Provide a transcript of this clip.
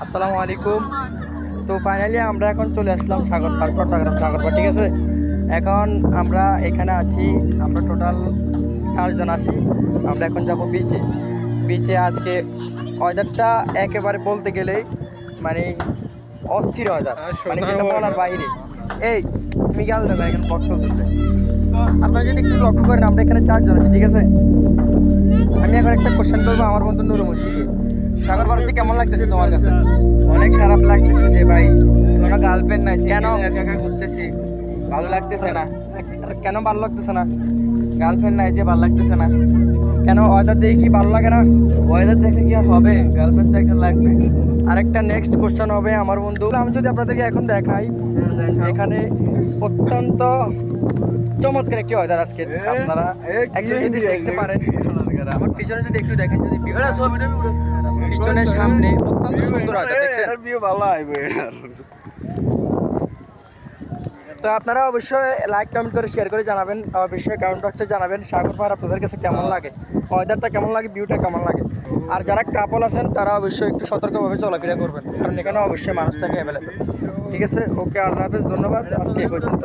আসসালামু আলাইকুম। তো ফাইনালি আমরা এখন চলে আসলাম সাগরপাড়, চট্টগ্রাম সাগরপাড়। ঠিক আছে, এখন আমরা এখানে আছি, আমরা টোটাল 4 জন আছি। আমরা এখন যাব বিচে। বিচে আজকে ওয়েদারটা একেবারে বলতে গেলেই মানে অস্থির ওয়েদার, মানে যেটা বলার বাইরে। এই তুমি গেল দেবে, এখানে বক্স চলতেছে। তো আপনারা যদি একটু লক্ষ্য করেন, আমরা এখানে 4 জন আছি। ঠিক আছে, আমি এখন একটা কোশ্চেন করবো আমার বন্ধু নুরুমুচিকে। সাগর পাড়ে কেমন লাগতেছে তোমার কাছে? অনেক খারাপ লাগতেছে যে ভাই, কোনো গার্লফ্রেন্ড নাই, কেন একা একা ঘুরতেছি, ভালো লাগতেছে না। আর কেন ভালো লাগতেছে না? গার্লফ্রেন্ড নাই যে ভালো লাগতেছে না। কেন ওয়েদার দেখে কি ভালো লাগে না? ওয়েদার দেখে কি আর হবে, গার্লফ্রেন্ড তো একটা লাগবে। আরেকটা নেক্সট কোশ্চেন হবে আমার বন্ধু, আমি যদি আপনাদেরকে এখন দেখাই, এখানে অত্যন্ত চমৎকার একটি ওয়েদার আজকে। আপনারা একটু যদি দেখতে পারেন, আমার পিছনে যদি একটু দেখেন, যদি পিছনের সামনে অত্যন্ত সুন্দর ওয়েদার দেখছেন। তো আপনারা অবশ্যই লাইক কমেন্ট করে শেয়ার করে জানাবেন, অবশ্যই কমেন্ট বক্সে জানাবেন সাগরপাড় আপনাদের কাছে কেমন লাগে, ওয়েদারটা কেমন লাগে, ভিউটা কেমন লাগে। আর যারা কাপল আছেন তারা অবশ্যই একটু সতর্কভাবে চলাফেরা করবেন, কারণ এখানে অবশ্যই মানুষ থাকে অ্যাভেলেবেল। ঠিক আছে, ওকে, আল্লাহ হাফেজ, ধন্যবাদ, আজকে এই পর্যন্ত।